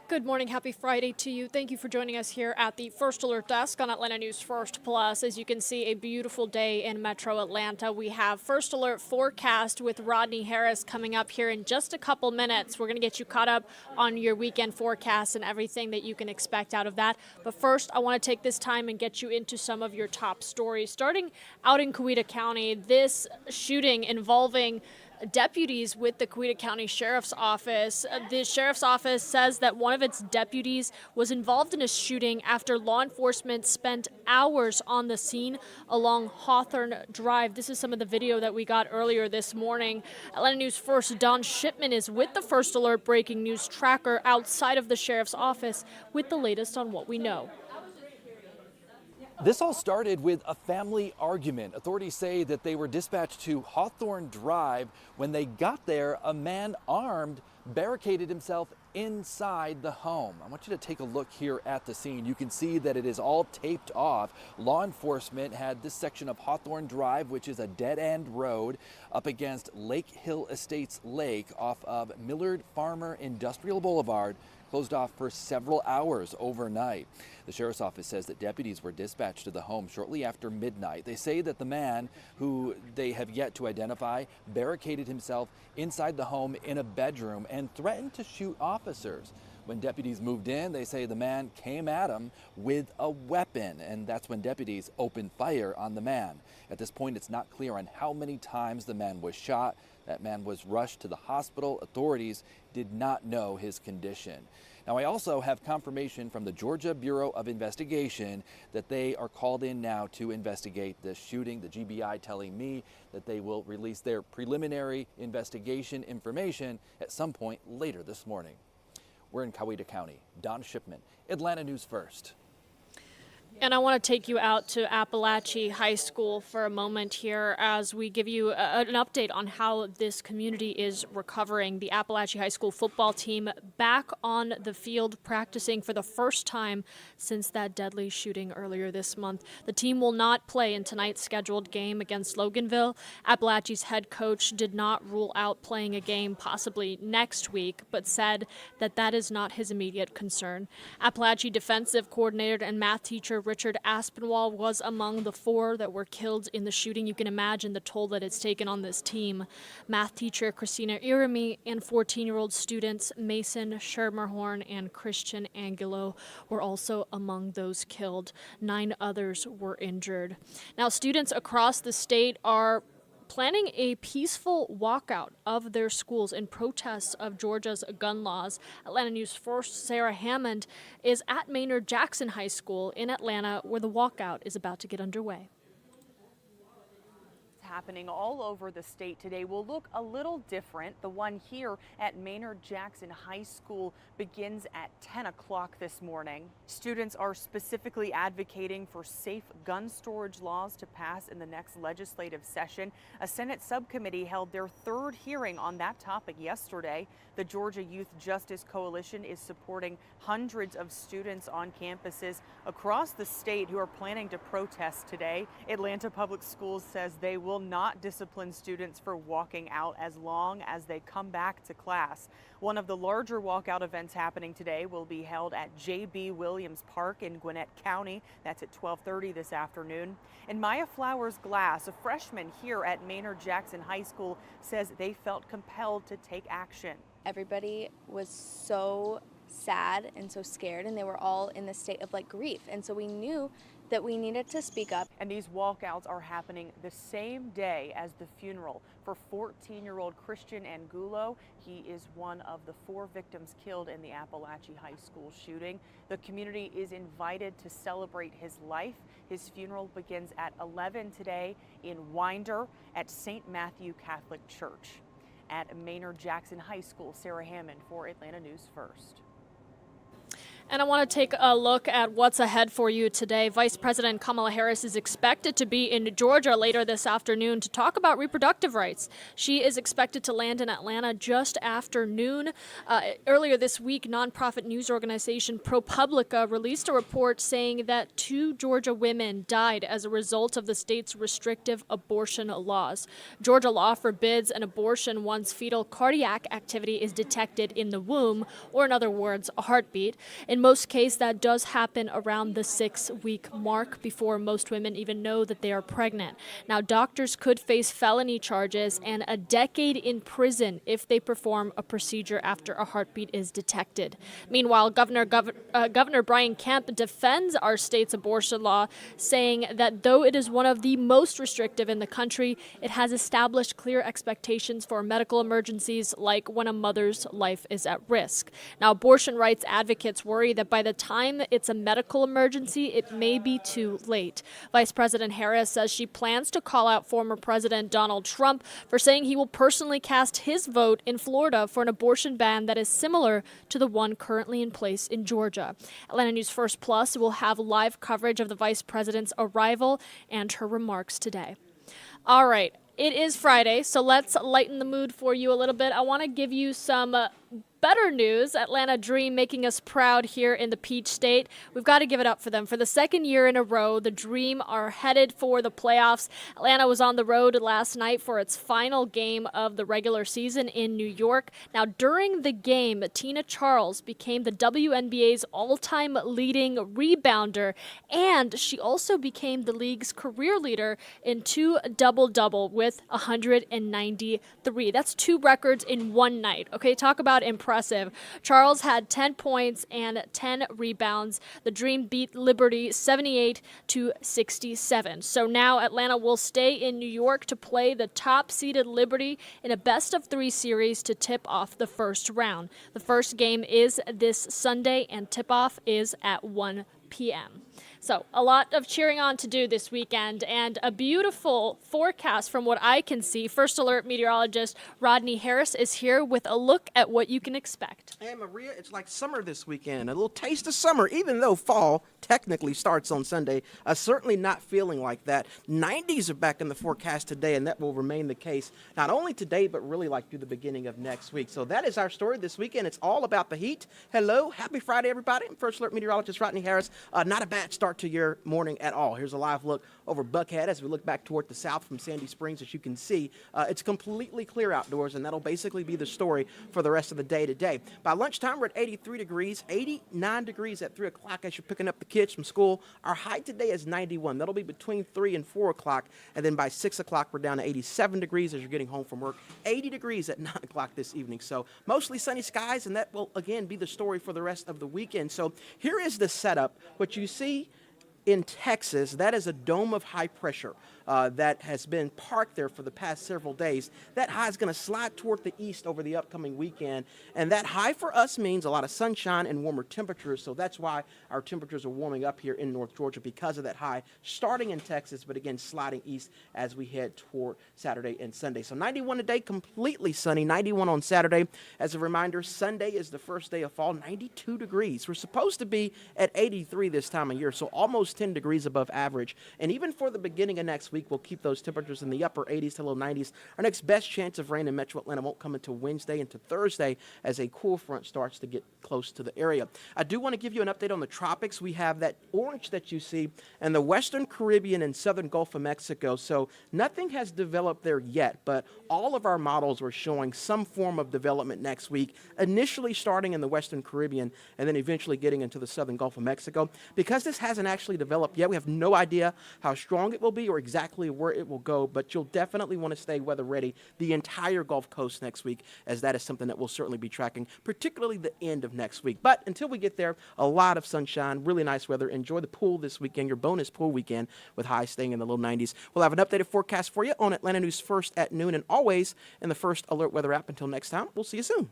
Good morning. Happy Friday to you. Thank you for joining us here at the First Alert Desk on Atlanta News First Plus. As you can see, a beautiful day in Metro Atlanta. We have First Alert forecast with Rodney Harris coming up here in just a couple minutes. We're going to get you caught up on your weekend forecast and everything that you can expect out of that. But first, I want to take this time and get you into some of your top stories. Starting out in Coweta County, this shooting involving deputies with the Coweta County Sheriff's Office. The Sheriff's Office says that one of its deputies was involved in a shooting after law enforcement spent hours on the scene along Hawthorne Drive. This is some of the video that we got earlier this morning. Atlanta News First Don Shipman is with the First Alert Breaking News Tracker outside of the Sheriff's Office with the latest on what we know. This all started with a family argument. Authorities say that they were dispatched to Hawthorne Drive. When they got there, a man armed barricaded himself inside the home. I want you to take a look here at the scene. You can see that it is all taped off. Law enforcement had this section of Hawthorne Drive, which is a dead-end road, up against Lake Hill Estates Lake off of Millard Farmer Industrial Boulevard, closed off for several hours overnight. The Sheriff's Office says that deputies were dispatched to the home shortly after midnight. They say that the man, who they have yet to identify, barricaded himself inside the home in a bedroom and threatened to shoot officers. When deputies moved in, they say the man came at them with a weapon, and that's when deputies opened fire on the man. At this point, it's not clear on how many times the man was shot. That man was rushed to the hospital. Authorities did not know his condition. Now, I also have confirmation from the Georgia Bureau of Investigation that they are called in now to investigate this shooting. The GBI telling me that they will release their preliminary investigation information at some point later this morning. We're in Coweta County. Don Shipman, Atlanta News First. And I want to take you out to Apalachee High School for a moment here as we give you an update on how this community is recovering. The Apalachee High School football team back on the field practicing for the first time since that deadly shooting earlier this month. The team will not play in tonight's scheduled game against Loganville. Apalachee's head coach did not rule out playing a game possibly next week, but said that that is not his immediate concern. Apalachee defensive coordinator and math teacher Richard Aspinwall was among the 4 that were killed in the shooting. You can imagine the toll that it's taken on this team. Math teacher Christina Irami and 14-year-old students Mason Schermerhorn and Christian Angulo were also among those killed. 9 others were injured. Now, students across the state are planning a peaceful walkout of their schools in protest of Georgia's gun laws. Atlanta News First Sarah Hammond is at Maynard Jackson High School in Atlanta, where the walkout is about to get underway. Happening all over the state today will look a little different. The one here at Maynard Jackson High School begins at 10 o'clock this morning. Students are specifically advocating for safe gun storage laws to pass in the next legislative session. A Senate subcommittee held their 3rd hearing on that topic yesterday. The Georgia Youth Justice Coalition is supporting hundreds of students on campuses across the state who are planning to protest today. Atlanta Public Schools says they will not discipline students for walking out as long as they come back to class. One of the larger walkout events happening today will be held at J.B. Williams Park in Gwinnett County. That's at 12:30 this afternoon. And Maya Flowers Glass, a freshman here at Maynard Jackson High School, says they felt compelled to take action. Everybody was so sad and so scared, and they were all in this state of grief. And so we knew that we needed to speak up. And these walkouts are happening the same day as the funeral for 14-year-old Christian Angulo. He is one of the 4 victims killed in the Apalachee High School shooting. The community is invited to celebrate his life. His funeral begins at 11 today in Winder at St. Matthew Catholic Church. At Maynard Jackson High School, Sarah Hammond for Atlanta News First. And I want to take a look at what's ahead for you today. Vice President Kamala Harris is expected to be in Georgia later this afternoon to talk about reproductive rights. She is expected to land in Atlanta just after noon. Earlier this week, nonprofit news organization ProPublica released a report saying that 2 Georgia women died as a result of the state's restrictive abortion laws. Georgia law forbids an abortion once fetal cardiac activity is detected in the womb, or in other words, a heartbeat. In most cases, that does happen around the 6-week mark before most women even know that they are pregnant. Now, doctors could face felony charges and a decade in prison if they perform a procedure after a heartbeat is detected. Meanwhile, Governor Brian Kemp defends our state's abortion law, saying that though it is one of the most restrictive in the country, it has established clear expectations for medical emergencies like when a mother's life is at risk. Now, abortion rights advocates worry that by the time it's a medical emergency, it may be too late. Vice President Harris says she plans to call out former President Donald Trump for saying he will personally cast his vote in Florida for an abortion ban that is similar to the one currently in place in Georgia. Atlanta News First Plus will have live coverage of the vice president's arrival and her remarks today. All right. It is Friday, so let's lighten the mood for you a little bit. I want to give you some better news. Atlanta Dream making us proud here in the Peach State. We've got to give it up for them. For the second year in a row, the Dream are headed for the playoffs. Atlanta was on the road last night for its final game of the regular season in New York. Now, during the game, Tina Charles became the WNBA's all-time leading rebounder, and she also became the league's career leader in 2 double-double with 193. That's 2 records in one night. Okay, talk about impressive. Charles had 10 points and 10 rebounds. The Dream beat Liberty 78-67. So now Atlanta will stay in New York to play the top-seeded Liberty in a best-of-3 series to tip off the first round. The first game is this Sunday, and tip-off is at 1 p.m. So a lot of cheering on to do this weekend, and a beautiful forecast from what I can see. First Alert meteorologist Rodney Harris is here with a look at what you can expect. Hey, Maria, it's like summer this weekend, a little taste of summer, even though fall technically starts on Sunday. Certainly not feeling like that. 90s are back in the forecast today, and that will remain the case not only today, but really like through the beginning of next week. So that is our story this weekend. It's all about the heat. Hello, happy Friday, everybody. I'm First Alert meteorologist Rodney Harris. Not a bad start to your morning at all. Here's a live look over Buckhead as we look back toward the south from Sandy Springs. As you can see, it's completely clear outdoors, and that'll basically be the story for the rest of the day today. By lunchtime, we're at 83 degrees, 89 degrees at 3 o'clock as you're picking up the kids from school. Our high today is 91. That'll be between 3 and 4 o'clock, and then by 6 o'clock, we're down to 87 degrees as you're getting home from work, 80 degrees at 9 o'clock this evening. So mostly sunny skies, and that will, again, be the story for the rest of the weekend. So here is the setup. What you see in Texas, that is a dome of high pressure that has been parked there for the past several days. That high is going to slide toward the east over the upcoming weekend, and that high for us means a lot of sunshine and warmer temperatures, so that's why our temperatures are warming up here in North Georgia, because of that high starting in Texas, but again sliding east as we head toward Saturday and Sunday. So 91 today, completely sunny, 91 on Saturday. As a reminder, Sunday is the first day of fall, 92 degrees. We're supposed to be at 83 this time of year, so almost 10 degrees above average, and even for the beginning of next week, we'll keep those temperatures in the upper 80s to low 90s. Our next best chance of rain in Metro Atlanta won't come until Wednesday into Thursday as a cool front starts to get close to the area. I do want to give you an update on the tropics. We have that orange that you see in the Western Caribbean and Southern Gulf of Mexico, so nothing has developed there yet, but all of our models are showing some form of development next week, initially starting in the Western Caribbean and then eventually getting into the Southern Gulf of Mexico. Because this hasn't actually developed yet, we have no idea how strong it will be or exactly where it will go, but you'll definitely want to stay weather ready the entire Gulf Coast next week, as that is something that we'll certainly be tracking, particularly the end of next week. But until we get there, a lot of sunshine, really nice weather. Enjoy the pool this weekend, your bonus pool weekend, with highs staying in the low 90s. We'll have an updated forecast for you on Atlanta News First at noon, and always in the First Alert Weather app. Until next time, we'll see you soon.